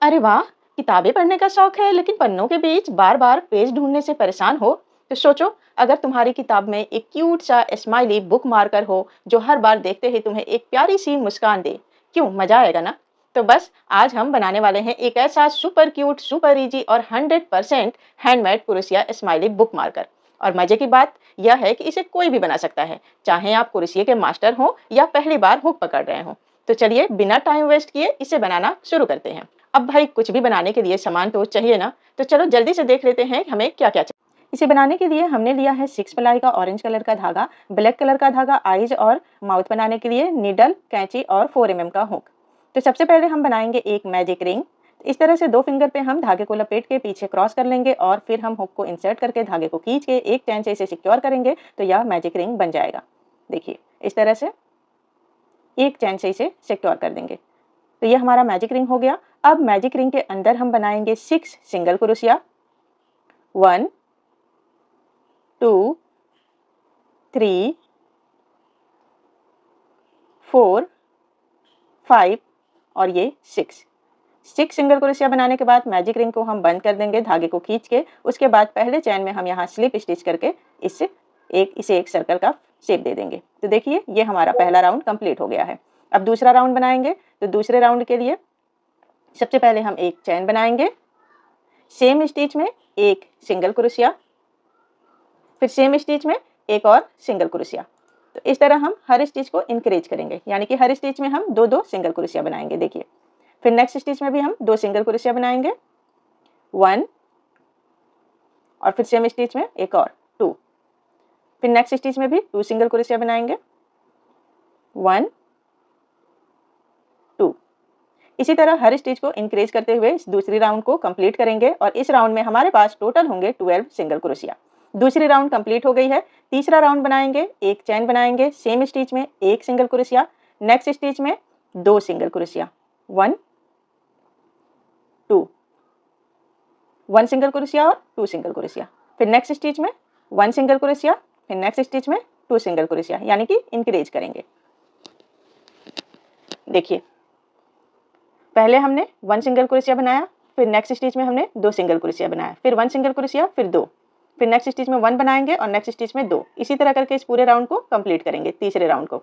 अरे वाह! किताबें पढ़ने का शौक है लेकिन पन्नों के बीच बार-बार पेज ढूँढने से परेशान हो, तो सोचो अगर तुम्हारी किताब में एक क्यूट सा स्माइली बुक मार्कर हो जो हर बार देखते ही तुम्हें एक प्यारी-सी मुस्कान दे। क्यों मज़ा आएगा ना? तो बस आज हम बनाने वाले हैं एक ऐसा सुपर क्यूट, सुपर ईज़ी और 100% handmade crochet smiley book marker. और मज़े की बात यह है कि इसे कोई भी बना सकता है, चाहे आप क्रोशिया के मास्टर हों या पहली बार हुक पकड़ रहे हों। तो चलिए बिना टाइम वेस्ट किए इसे बनाना शुरू करते हैं। अब भाई कुछ भी बनाने के लिए सामान तो चाहिए ना, तो चलो जल्दी से देख लेते हैं हमें क्या-क्या चाहिए। इसे बनाने के लिए हमने लिया है 6 प्लाई का ऑरेंज कलर का धागा, ब्लैक कलर का धागा आईज और माउथ बनाने के लिए, नीडल, कैंची और 4 mm का हुक। तो सबसे पहले हम बनाएंगे एक मैजिक रिंग। इस तरह से 2 फिंगर पे हम धागे को लपेट के पीछे क्रॉस कर लेंगे और फिर हम हुक को इंसर्ट करके धागे को खींच के एक चैन से इसे सिक्योर करेंगे तो यह मैजिक रिंग बन जाएगा। देखिए इस तरह से एक चैन से इसे सिक्योर कर देंगे। तो ये हमारा मैजिक रिंग हो गया। अब मैजिक रिंग के अंदर हम बनाएंगे 6 सिंगल क्रोशिया। 1 2 3 4 5 और ये 6 सिंगल क्रोशिया बनाने के बाद मैजिक रिंग को हम बंद कर देंगे धागे को खींच के। उसके बाद पहले चैन में हम यहाँ स्लिप स्टिच करके इसे एक सर्कल का शेप दे देंगे। तो देखिए ये हमारा पहला राउंड कंप्लीट हो गया है। अब दूसरा राउंड बनाएंगे। तो दूसरे राउंड के लिए सबसे पहले हम एक चैन बनाएंगे, सेम स्टिच में एक सिंगल क्रोशिया, फिर सेम स्टिच में एक और सिंगल क्रोशिया। तो इस तरह हम हर स्टिच को इंक्रीज करेंगे, यानी कि हर स्टिच में हम 2-2 सिंगल क्रोशिया बनाएंगे। देखिए फिर नेक्स्ट स्टिच में भी हम 2 सिंगल क्रोशिया बनाएंगे, 1 और फिर सेम स्टिच में एक और 2। फिर नेक्स्ट स्टिच में भी 2 सिंगल क्रोशिया बनाएंगे, 1 2। इसी तरह हर स्टिच को इंक्रीज करते हुए इस दूसरी राउंड को कंप्लीट करेंगे और इस राउंड में हमारे पास टोटल होंगे 12 सिंगल क्रोशिया। दूसरी राउंड कंप्लीट हो गई है। तीसरा राउंड बनाएंगे, एक चैन बनाएंगे, सेम स्टिच में एक सिंगल क्रोशिया, नेक्स्ट स्टिच में 2 सिंगल क्रोशिया, 1 2, 1 सिंगल क्रोशिया और 2 सिंगल क्रोशिया। फिर नेक्स्ट स्टिच में 1 सिंगल क्रोशिया, फिर नेक्स्ट स्टिच में 2 सिंगल क्रोशिया, यानी कि इंक्रीज करेंगे। देखिए पहले हमने 1 सिंगल क्रोशिया बनाया, फिर नेक्स्ट स्टिच में हमने 2 सिंगल क्रोशिया बनाया, फिर 1 सिंगल क्रोशिया, फिर 2, फिर नेक्स्ट स्टिच में 1 बनाएंगे और नेक्स्ट स्टिच में 2। इसी तरह करके इस पूरे राउंड को कंप्लीट करेंगे, तीसरे राउंड को।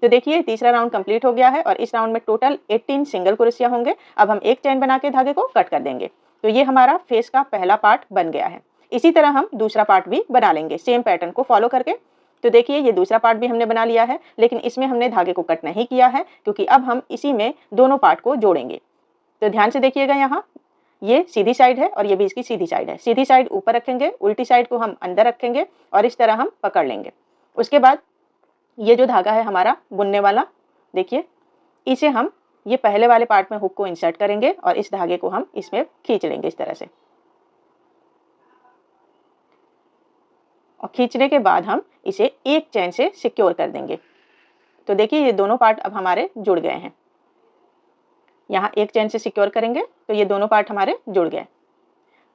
तो देखिए तीसरा राउंड कंप्लीट हो गया है और इस राउंड में टोटल 18 सिंगल क्रोशिया होंगे। अब हम एक चैन बना के धागे को कट कर देंगे। तो ये हमारा फेस का पहला पार्ट बन गया है। इसी तरह हम दूसरा पार्ट भी बना लेंगे सेम पैटर्न को फॉलो करके। तो देखिए ये दूसरा पार्ट भी हमने बना लिया है, लेकिन इसमें हमने धागे को कट नहीं किया है क्योंकि अब हम इसी में दोनों पार्ट को जोड़ेंगे। तो ध्यान से देखिएगा, यहाँ ये सीधी साइड है और ये भी इसकी सीधी साइड है। सीधी साइड ऊपर रखेंगे, उल्टी साइड को हम अंदर रखेंगे और इस तरह हम पकड़ लेंगे। उसके बाद ये जो धागा है हमारा बुनने वाला, देखिए इसे हम ये पहले वाले पार्ट में हुक को इंसर्ट करेंगे और इस धागे को हम इसमें खींच लेंगे इस तरह से। और खींचने के बाद हम इसे एक चैन से सिक्योर कर देंगे। तो देखिए ये दोनों पार्ट अब हमारे जुड़ गए हैं। यहाँ एक चैन से सिक्योर करेंगे तो ये दोनों पार्ट हमारे जुड़ गए।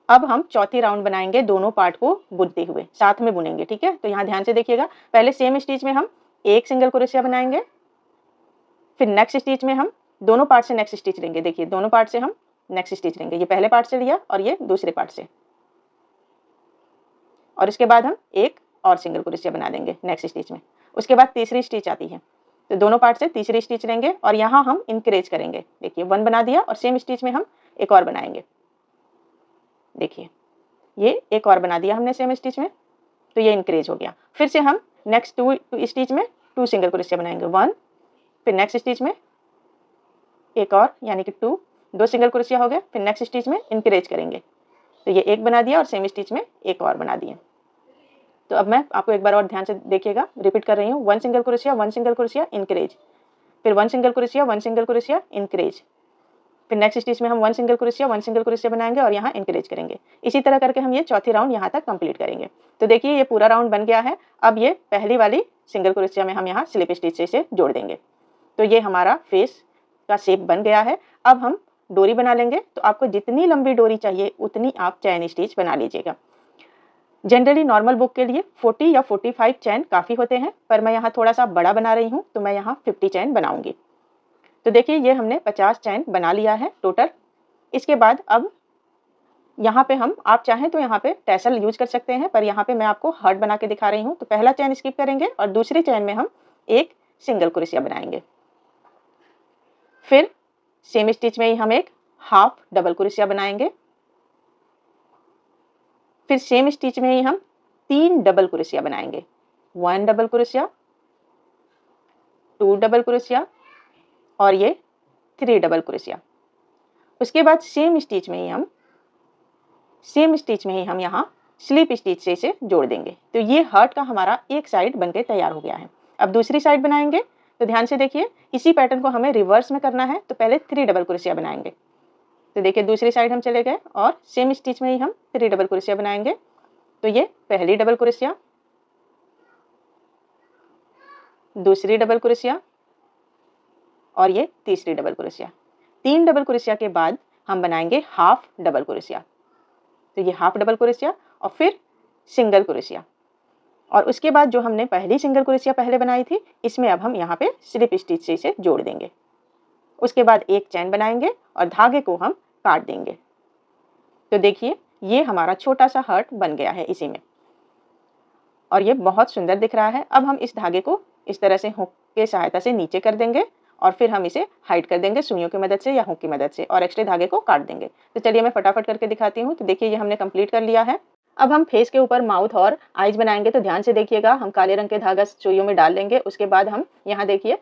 अब हम चौथी राउंड बनाएंगे, दोनों पार्ट को बुनते हुए साथ में बुनेंगे। ठीक है, तो यहाँ ध्यान से देखिएगा। पहले सेम स्टिच में हम एक सिंगल क्रोशिया बनाएंगे, फिर नेक्स्ट स्टिच में हम दोनों पार्ट से नेक्स्ट स्टिच लेंगे। देखिए दोनों पार्ट से हम नेक्स्ट स्टिच लेंगे, ये पहले पार्ट से लिया और ये दूसरे पार्ट से, और इसके बाद हम एक और सिंगल क्रोशिया बना देंगे नेक्स्ट स्टिच में। उसके बाद तीसरी स्टिच आती है, तो दोनों पार्ट से तीसरी स्टिच लेंगे और यहाँ हम इंक्रीज करेंगे। देखिए 1 बना दिया और सेम स्टिच में हम एक और बनाएंगे। देखिए ये एक और बना दिया हमने सेम स्टिच में, तो ये इंक्रीज हो गया। फिर से हम नेक्स्ट 2 स्टिच में 2 सिंगल क्रोशिया बनाएंगे, 1, फिर नेक्स्ट स्टिच में एक और यानी कि 2 सिंगल क्रोशिया हो गए। फिर नेक्स्ट स्टिच में इंक्रीज करेंगे, तो ये एक बना दिया और सेम स्टिच में एक और बना दिए। तो अब मैं आपको एक बार और ध्यान से देखिएगा, रिपीट कर रही हूँ। 1 single crochet, 1 single crochet, increase, फिर 1 single crochet, 1 single crochet, increase, फिर नेक्स्ट स्टिच में हम 1 सिंगल क्रोशिया, 1 सिंगल क्रोशिया बनाएंगे और यहाँ इंक्रीज करेंगे। इसी तरह करके हम ये चौथी राउंड यहाँ तक कंप्लीट करेंगे। तो देखिए ये पूरा राउंड बन गया है। अब ये पहली वाली सिंगल क्रोशिया में हम यहाँ स्लिप स्टिच से इसे जोड़ देंगे। तो ये हमारा फेस का शेप बन गया है। अब हम डोरी बना लेंगे। तो आपको जितनी लंबी डोरी चाहिए उतनी आप चैन स्टिच बना लीजिएगा। जनरली नॉर्मल बुक के लिए 40 या 45 चैन काफ़ी होते हैं, पर मैं यहाँ थोड़ा सा बड़ा बना रही हूँ तो मैं यहाँ 50 चैन बनाऊंगी। तो देखिए ये हमने 50 चैन बना लिया है टोटल। इसके बाद अब यहाँ पे हम, आप चाहें तो यहाँ पे टैसल यूज कर सकते हैं, पर यहाँ पे मैं आपको हार्ट बना के दिखा रही हूँ। तो पहला चेन स्किप करेंगे और दूसरी चेन में हम एक सिंगल क्रोशिया बनाएंगे। फिर सेम स्टिच में ही हम एक हाफ डबल क्रोशिया बनाएंगे। फिर सेम स्टिच में ही हम 3 डबल क्रोशिया बनाएंगे। 1 डबल क्रोशिया, 2 डबल क्रोशिया और ये 3 डबल क्रोशिया। उसके बाद सेम स्टिच में ही हम यहाँ स्लिप स्टिच से इसे जोड़ देंगे। तो ये हार्ट का हमारा एक साइड बनके तैयार हो गया है। अब दूसरी साइड बनाएंगे, तो ध्यान से देखिए, इसी पैटर्न को हमें रिवर्स में करना है। तो पहले 3 डबल क्रोशिया बनाएंगे। तो देखिए दूसरी साइड हम चले गए और सेम स्टिच में ही हम 3 डबल क्रोशिया बनाएंगे। तो ये पहली डबल क्रोशिया, दूसरी डबल क्रोशिया और ये तीसरी डबल क्रोशिया। 3 डबल क्रोशिया के बाद हम बनाएंगे हाफ डबल क्रोशिया। तो ये हाफ डबल क्रोशिया और फिर सिंगल क्रोशिया, और उसके बाद जो हमने पहली सिंगल क्रोशिया पहले बनाई थी, इसमें अब हम यहाँ पे स्लिप स्टिच से इसे जोड़ देंगे। उसके बाद एक चैन बनाएंगे और धागे को हम काट देंगे। तो देखिए ये हमारा छोटा सा हार्ट बन गया है इसी में, और ये बहुत सुंदर दिख रहा है। अब हम इस धागे को इस तरह से हुक के सहायता से नीचे कर देंगे और फिर हम इसे हाइड कर देंगे सुइयों की मदद से या हुक की मदद से, और एक्स्ट्रा धागे को काट देंगे। तो चलिए मैं फटाफट करके दिखाती हूँ। तो देखिए ये हमने कंप्लीट कर लिया है। अब हम फेस के ऊपर माउथ और आईज बनाएंगे। तो ध्यान से देखिएगा, हम काले रंग के धागा सुइयों में डाल लेंगे। उसके बाद हम यहाँ देखिए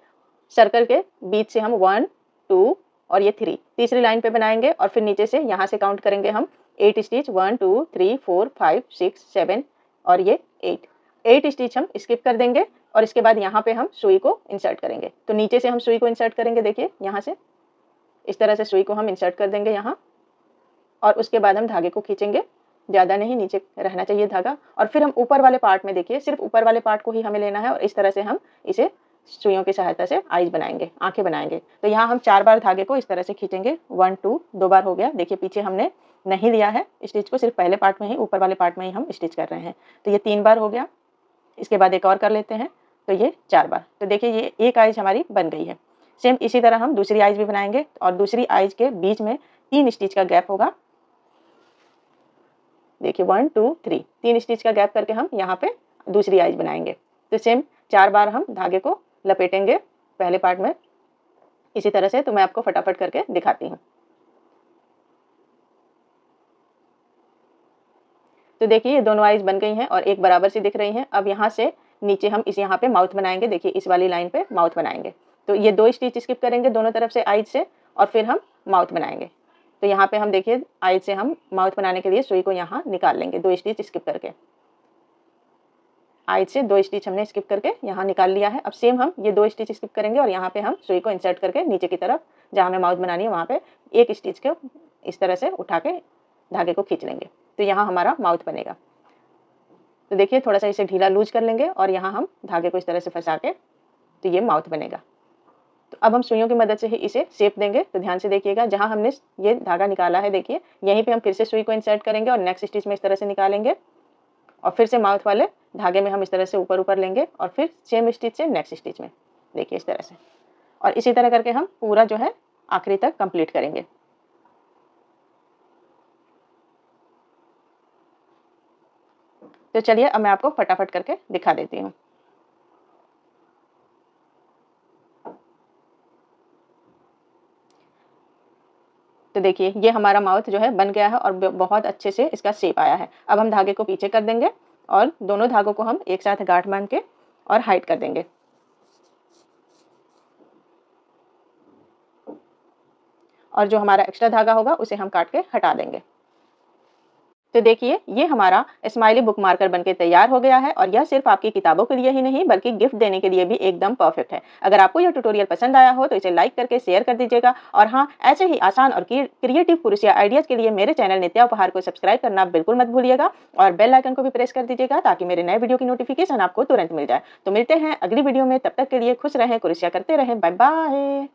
सर्कल के बीच से हम 1 2 और ये 3 तीसरी लाइन पे बनाएंगे, और फिर नीचे से यहाँ से काउंट करेंगे हम 8 स्टिच, 1 2 3 4 5 6 7 और ये 8 स्टिच हम स्किप कर देंगे। और इसके बाद यहाँ पे हम सुई को इंसर्ट करेंगे। तो नीचे से हम सुई को इंसर्ट करेंगे, देखिए यहाँ से इस तरह से सुई को हम इंसर्ट कर देंगे यहाँ, और उसके बाद हम धागे को खींचेंगे, ज़्यादा नहीं, नीचे रहना चाहिए धागा। और फिर हम ऊपर वाले पार्ट में देखिए, सिर्फ ऊपर वाले पार्ट को ही हमें लेना है, और इस तरह से हम इसे सुइयों की सहायता से आईज बनाएंगे, आंखें बनाएंगे। तो यहाँ हम 4 बार धागे को इस तरह से खींचेंगे। 1 2 2 बार हो गया। देखिए पीछे हमने नहीं लिया है स्टिच को, सिर्फ पहले पार्ट में ही, ऊपर वाले पार्ट में ही हम स्टिच कर रहे हैं। तो ये 3 बार हो गया। इसके बाद एक और कर लेते हैं, तो ये 4 बार। तो देखिए ये एक आइज हमारी बन गई है। सेम इसी तरह हम दूसरी आइज भी बनाएंगे, और दूसरी आइज के बीच में 3 स्टिच का गैप होगा। देखिए 1 2 3 3 स्टिच का गैप करके हम यहाँ पे दूसरी आइज बनाएंगे। तो सेम 4 बार हम धागे को लपेटेंगे पहले पार्ट में इसी तरह से। तो मैं आपको फटाफट करके दिखाती हूँ। तो देखिए ये दोनों आइज बन गई हैं और एक बराबर सी दिख रही हैं। अब यहाँ से नीचे हम इस यहाँ पे माउथ बनाएंगे। देखिए इस वाली लाइन पे माउथ बनाएंगे। तो ये 2 स्टिच स्किप करेंगे दोनों तरफ से आइज से, और फिर हम माउथ बनाएंगे। तो यहाँ पे हम देखिए आइज से हम माउथ बनाने के लिए सुई को यहाँ निकाल लेंगे, 2 स्टिच स्किप करके। आइज से 2 स्टिच हमने स्किप करके यहाँ निकाल लिया है। अब सेम हम ये 2 स्टिच स्किप करेंगे और यहाँ पे हम सुई को इंसर्ट करके नीचे की तरफ जहाँ हमें माउथ बनानी है वहाँ पे एक स्टिच को इस तरह से उठा के धागे को खींच लेंगे। तो यहाँ हमारा माउथ बनेगा। तो देखिए थोड़ा सा इसे ढीला लूज कर लेंगे और यहाँ हम धागे को इस तरह से फंसा के, तो ये माउथ बनेगा। तो अब हम सुइयों की मदद से ही इसे शेप देंगे। तो ध्यान से देखिएगा, जहाँ हमने ये धागा निकाला है देखिए यहीं पे हम फिर से सुई को इंसर्ट करेंगे और नेक्स्ट स्टिच में इस तरह से निकालेंगे, और फिर से माउथ वाले धागे में हम इस तरह से ऊपर ऊपर लेंगे, और फिर सेम स्टिच से नेक्स्ट स्टिच में देखिए इस तरह से, और इसी तरह करके हम पूरा जो है आखिरी तक कंप्लीट करेंगे। तो चलिए अब मैं आपको फटाफट करके दिखा देती हूँ। तो देखिए ये हमारा माउथ जो है बन गया है और बहुत अच्छे से इसका शेप आया है। अब हम धागे को पीछे कर देंगे और दोनों धागों को हम एक साथ गांठ बांध के और हाइड कर देंगे। और जो हमारा एक्स्ट्रा धागा होगा उसे हम काट के हटा देंगे। तो देखिए ये हमारा स्माइली बुक मार्कर बनके तैयार हो गया है, और यह सिर्फ आपकी किताबों के लिए ही नहीं बल्कि गिफ्ट देने के लिए भी एकदम परफेक्ट है। अगर आपको यह ट्यूटोरियल पसंद आया हो तो इसे लाइक करके शेयर कर दीजिएगा, और हाँ, ऐसे ही आसान और क्रिएटिव कुरुशिया आइडियाज के लिए मेरे चैनल नित्या उपहार को सब्सक्राइब करना बिल्कुल मत भूलिएगा, और बेल आइकन को भी प्रेस कर दीजिएगा ताकि मेरे नए वीडियो की नोटिफिकेशन आपको तुरंत मिल जाए। तो मिलते हैं अगली वीडियो में, तब तक के लिए खुश रहें, कुरुशिया करते रहें। Bye bye.